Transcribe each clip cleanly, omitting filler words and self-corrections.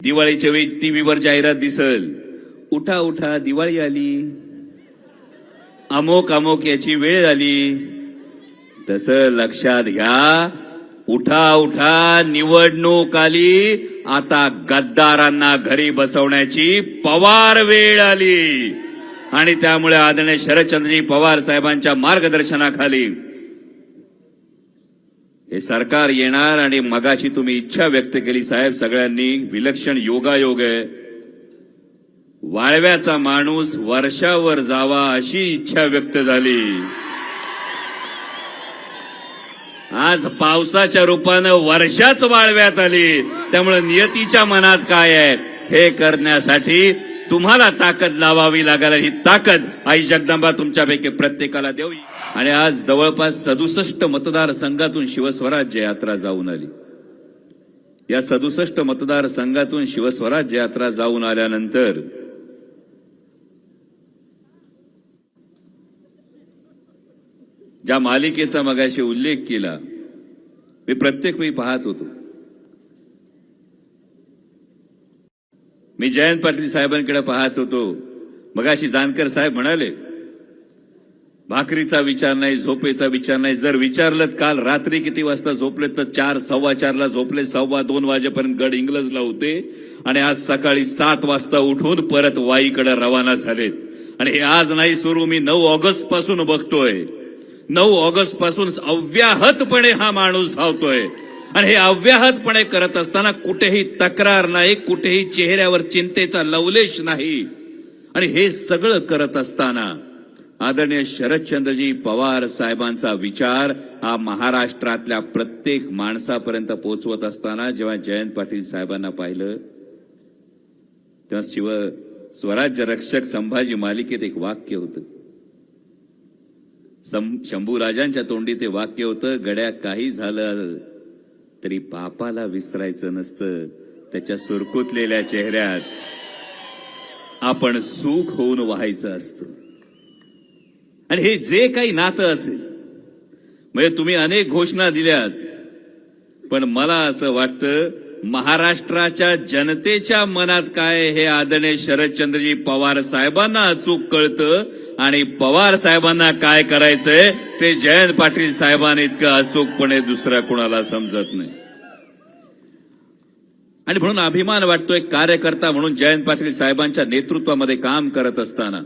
दिवाळीच्या वेळी टीव्हीवर जाहिरात दिसल, उठा उठा दिवाळी आली, अमोक अमोक याची वेळ आली. तसं लक्षात घ्या, उठा उठा निवडणूक आली, आता गद्दारांना घरी बसवण्याची पवार वेळ आली. आणि त्यामुळे आदरणीय शरदचंद्रजी पवार साहेबांच्या मार्गदर्शनाखाली हे सरकार येणार. आणि मगाशी तुम्ही इच्छा व्यक्त केली साहेब सगळ्यांनी, विलक्षण योगायोग आहे. वाळव्याचा माणूस वर्षावर जावा अशी इच्छा व्यक्त झाली. आज पावसाच्या रूपानं वर्षाच वाळव्यात आली. त्यामुळे नियतीच्या मनात काय आहे हे करण्यासाठी तुम्हाला ताकद लावावी लागेल. ही ताकद आई जगदंबा तुमच्यापैकी प्रत्येकाला देऊ. आणि आज जवळपास 67 मतदारसंघातून शिवस्वराज्य यात्रा जाऊन आली. या 67 मतदारसंघातून शिवस्वराज्य यात्रा जाऊन आल्यानंतर ज्या मालिकेचा मगाशी उल्लेख केला, मी प्रत्येक वेळी पाहत होतो. मी जयंत पाटील साहेबांकडे पाहत होतो. मगाशी जानकर साहेब म्हणाले भाकरीचा विचार नाही, झोपेचा विचार नाही. जर विचारलं काल रात्री किती वाजता झोपले तर 4, 4:15ला झोपले, 2:15 वाजेपर्यंत गड इंग्लजला होते. आणि आज सकाळी 7 वाजता उठून परत वाईकडे रवाना झालेत. आणि हे आज नाही सुरू, मी 9 ऑगस्ट पासून बघतोय. 9 ऑगस्ट पासून अव्याहतपणे हा माणूस धावतोय. आणि हे अव्याहतपणे करत असताना कुठेही तक्रार नाही, कुठेही चेहऱ्यावर चिंतेचा लवलेश नाही. आणि हे सगळं करत असताना आदरणीय शरदचंद्रजी पवार साहेबांचा विचार हा महाराष्ट्रातल्या प्रत्येक माणसापर्यंत पोहोचवत असताना जेव्हा जयंत पाटील साहेबांना पाहिलं तेव्हा स्वराज्य रक्षक संभाजी मालिकेत एक वाक्य होतं. शंभूराजांच्या तोंडी ते वाक्य होतं, गड्या काही झालं तरी बापाला विसरायचं नसतं. त्याच्या सुरकुतलेल्या चेहऱ्यात आपण सुख होऊन व्हायचं असतं. आणि हे जे काही नातं असेल, म्हणजे तुम्ही अनेक घोषणा दिल्यात, पण मला असं वाटतं महाराष्ट्राच्या जनतेच्या मनात काय हे आदरणीय शरदचंद्रजी पवार साहेबांना अचूक कळतं. आणि पवार साहेबांना काय करायचंय ते जयंत पाटील साहेबांना इतकं अचूकपणे दुसऱ्या कुणाला समजत नाही. आणि म्हणून अभिमान वाटतोय कार्यकर्ता म्हणून जयंत पाटील साहेबांच्या नेतृत्वामध्ये काम करत असताना.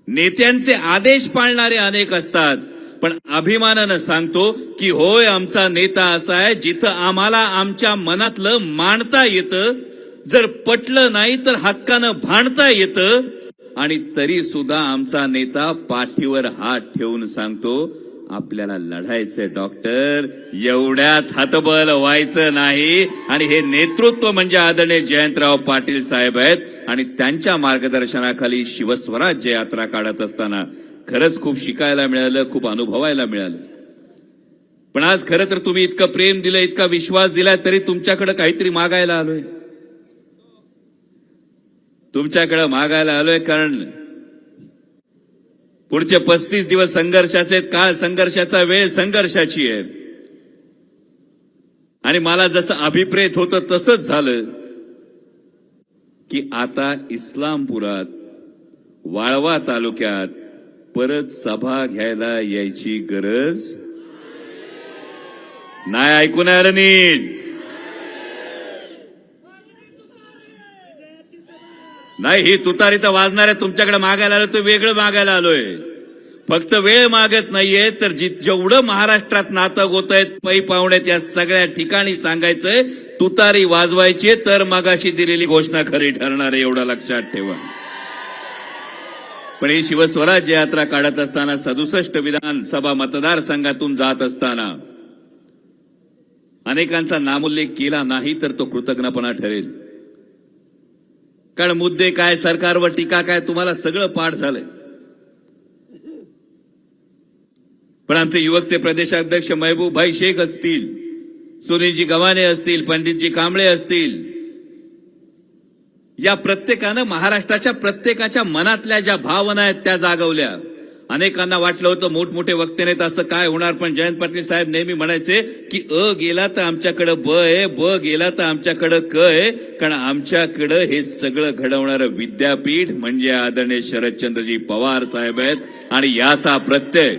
नेत्यांचे आदेश पाळणारे अनेक असतात, पण अभिमानानं सांगतो की होय आमचा नेता असा आहे जिथं आम्हाला आमच्या मनातलं मांडता येतं, जर पटलं नाही तर हक्कानं भांडता येतं. आणि तरी सुद्धा आमचा नेता पाठीवर हात ठेवून सांगतो आपल्याला लढायचंय डॉक्टर, एवढ्यात हतबल व्हायचं नाही. आणि हे नेतृत्व म्हणजे आदरणीय जयंतराव पाटील साहेब आहेत. आणि त्यांच्या मार्गदर्शनाखाली शिवस्वराज्य यात्रा काढत असताना खरंच खूप शिकायला मिळालं, खूप अनुभवायला मिळालं. पण आज खरं तर तुम्ही इतकं प्रेम दिलं, इतका विश्वास दिलाय, तरी तुमच्याकडे काहीतरी मागायला आलोय. तुमच्याकडे मागायला आलोय कारण पुढचे 35 दिवस संघर्षाचे, काळ संघर्षाचा, वेळ संघर्षाची आहे. आणि मला जसं अभिप्रेत होतं तसंच झालं की आता इस्लामपुरात, वाळवा तालुक्यात परत सभा घ्यायला यायची गरज नाही. ऐकून आलं नीट नाही. ही तुतारी तर वाजणार आहे. तुमच्याकडे मागायला आलो तो वेगळं मागायला आलोय. फक्त वेळ मागत नाहीये, तर जेवढं महाराष्ट्रात नातं होत आहेत, पै पाहुण्यात या सगळ्या ठिकाणी सांगायचंय तुतारी वाजवायची, तर मगाशी दिलेली घोषणा खरी ठरणार आहे, एवढं लक्षात ठेवा. पण ही शिवस्वराज्य यात्रा काढत असताना 67 विधानसभा मतदारसंघातून जात असताना अनेकांचा नामोल्लेख केला नाही तर तो कृतज्ञपणा ठरेल. कारण मुद्दे काय, सरकारवर टीका काय, तुम्हाला सगळं पाठ झालंय. पण आमचे युवकचे प्रदेशाध्यक्ष महबूब भाई शेख असतील, सुनीलजी गव्हाणे असतील, पंडितजी कांबळे असतील, या प्रत्येकानं महाराष्ट्राच्या प्रत्येकाच्या मनातल्या ज्या भावना आहेत त्या जागवल्या. अनेकांना वाटलं होतं मोठमोठे वक्ते नाहीत असं काय होणार, पण जयंत पाटील साहेब नेहमी म्हणायचे की अ गेला तर आमच्याकडे ब आहे, ब गेला तर आमच्याकडे क आहे, कारण आमच्याकडे हे सगळं घडवणारं विद्यापीठ म्हणजे आदरणीय शरदचंद्रजी पवार साहेब आहेत. आणि याचा प्रत्यय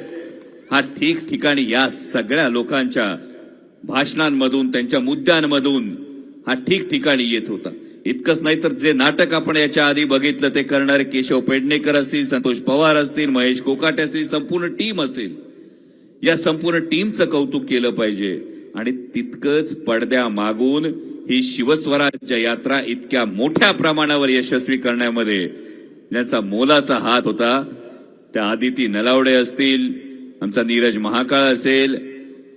हा ठिकठिकाणी या सगळ्या लोकांच्या भाषणांमधून, त्यांच्या मुद्द्यांमधून हा ठिकठिकाणी येत होता. इतकंच नाही तर जे नाटक आपण याच्या आधी बघितलं ते करणारे केशव पेडणेकर असतील, संतोष पवार असतील, महेश कोकाटे असतील, संपूर्ण टीम असेल, या संपूर्ण टीमचं कौतुक केलं पाहिजे. आणि तितकंच पडद्या मागून ही शिवस्वराज्य यात्रा इतक्या मोठ्या प्रमाणावर यशस्वी करण्यामध्ये ज्यांचा मोलाचा हात होता त्या आदिती नलावडे असतील, आमचा नीरज महाकाळ असेल,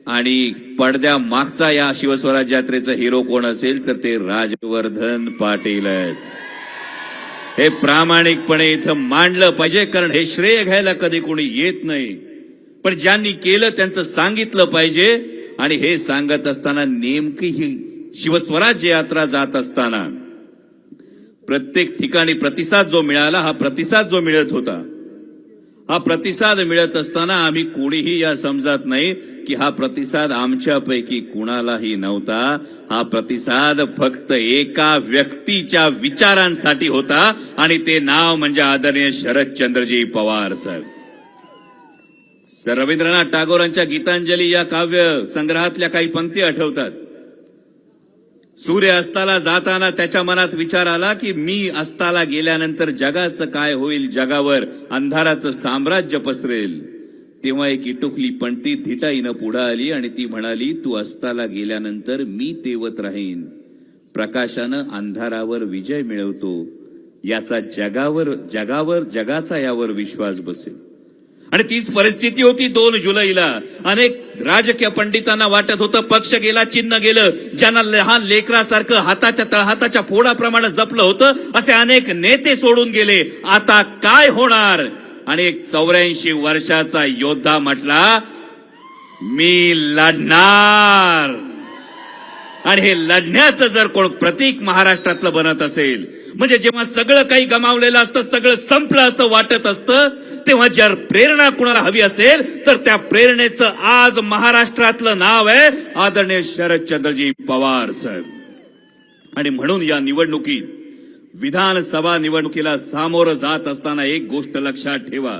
आणि पडद्या मागचा या शिवस्वराज्य यात्रेचा हिरो कोण असेल तर ते राजवर्धन पाटील आहेत. हे प्रामाणिकपणे इथं मांडलं पाहिजे, कारण हे श्रेय घ्यायला कधी कोणी येत नाही, पण ज्यांनी केलं त्यांचं सांगितलं पाहिजे. आणि हे सांगत असताना नेमकी ही शिवस्वराज्य यात्रा जात असताना प्रत्येक ठिकाणी प्रतिसाद जो मिळाला, हा प्रतिसाद जो मिळत होता, हा प्रतिसाद मिळत असताना आम्ही कोणीही या समजत नाही की हा प्रतिसाद आमच्यापैकी कुणालाही नव्हता. हा प्रतिसाद फक्त एका व्यक्तीच्या विचारांसाठी होता, आणि ते नाव म्हणजे आदरणीय शरदचंद्रजी पवार साहेब. रवींद्रनाथ टागोरांच्या गीतांजली या काव्य संग्रहातल्या काही पंक्ती आठवतात. सूर्य अस्ताला जाताना त्याच्या मनात विचार आला की मी अस्ताला गेल्यानंतर जगाचं काय होईल, जगावर अंधाराचं साम्राज्य पसरेल. तेव्हा एक इटुकली पणती धिटाईनं पुढे आली आणि ती म्हणाली, तू अस्ताला गेल्यानंतर मी तेवत राहीन, प्रकाशानं अंधारावर विजय मिळवतो, याचा जगाचा यावर विश्वास बसेल. आणि तीच परिस्थिती होती 2 जुलैला. अनेक राजकीय पंडितांना वाटत होतं पक्ष गेला, चिन्ह गेलं. ज्यांना लहान लेकरासारखं हाताच्या तळहाताच्या फोडाप्रमाणे जपलं होतं असे अनेक नेते सोडून गेले. आता काय होणार? आणि एक 84 वर्षाचा योद्धा म्हटला, मी लढणार. आणि हे लढण्याचं जर कोण प्रतीक महाराष्ट्रातलं बनत असेल, म्हणजे जेव्हा सगळं काही गमावलेलं असतं, सगळं संपलं असं वाटत असतं, तेव्हा जर प्रेरणा कुणाला हवी असेल तर त्या प्रेरणेचं आज महाराष्ट्रातलं नाव आहे आदरणीय शरदचंद्रजी पवार साहेब. आणि म्हणून या निवडणुकीत, विधानसभा निवडणुकीला सामोरं जात असताना एक गोष्ट लक्षात ठेवा,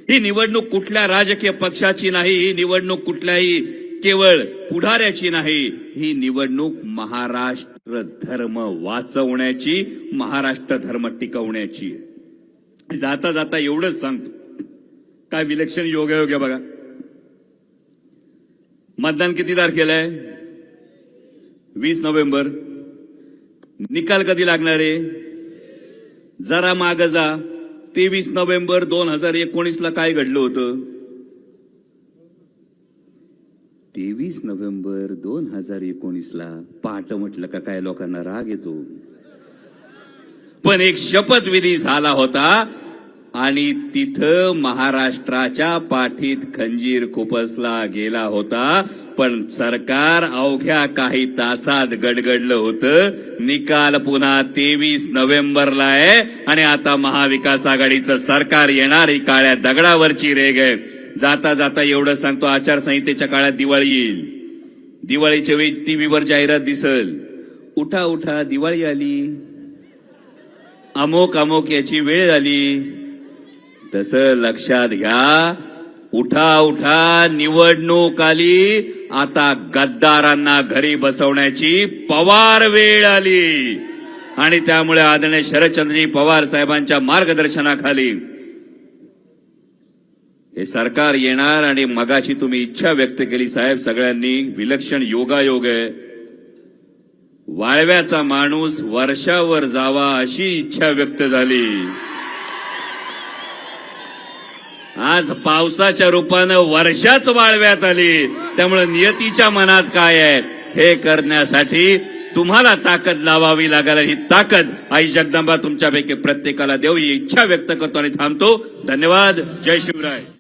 ही निवडणूक कुठल्या राजकीय पक्षाची नाही, ही निवडणूक कुठल्याही केवळ पुढाऱ्याची नाही, ही निवडणूक महाराष्ट्र धर्म वाचवण्याची, महाराष्ट्र धर्म टिकवण्याची. जाता जाता एवढंच सांगतो, काय विलक्षण योगायोग आहे बघा. मतदान किती तारखेला आहे? 20 नोव्हेंबर. निकाल कधी लागणार आहे? जरा माग जा. 23 नोव्हेंबर 2019ला काय घडलं होतं? 23 नोव्हेंबर 2019ला पहाट म्हटलं का काय लोकांना राग येतो, पण एक शपथविधी झाला होता आणि तिथं महाराष्ट्राच्या पाठीत खंजीर खुपसला गेला होता. पण सरकार अवघ्या काही तासात गडगडलं होतं. निकाल पुन्हा 23 नोव्हेंबरला आहे आणि आता महाविकास आघाडीचं सरकार येणार. ही काळ्या दगडावरची रेग आहे. जाता जाता एवढं सांगतो, आचारसंहितेच्या काळात दिवाळी येईल. दिवाळीच्या वेळी टीव्हीवर जाहिरात दिसल, उठा उठा दिवाळी आली, अमोक अमोक याची वेळ आली. तसं लक्षात घ्या, उठा उठा निवडणूक आली, आता गद्दारांना घरी बसवण्याची पवार वेळ आली. आणि त्यामुळे आदरणीय शरदचंद्रजी पवार साहेबांच्या मार्गदर्शनाखाली हे सरकार येणार. आणि मगाशी तुम्ही इच्छा व्यक्त केली साहेब सगळ्यांनी, विलक्षण योगायोग आहे. वाळव्याचा माणूस वर्षावर जावा अशी इच्छा व्यक्त झाली. आज पावसाच्या रूपानं वर्षाच वाळव्यात आली. त्यामुळे नियतीच्या मनात काय आहे हे करण्यासाठी तुम्हाला ताकद लावावी लागेल. ही ताकद आई जगदंबा तुमच्यापैकी प्रत्येकाला देऊ, ही इच्छा व्यक्त करतो आणि थांबतो. धन्यवाद. जय शिवराय.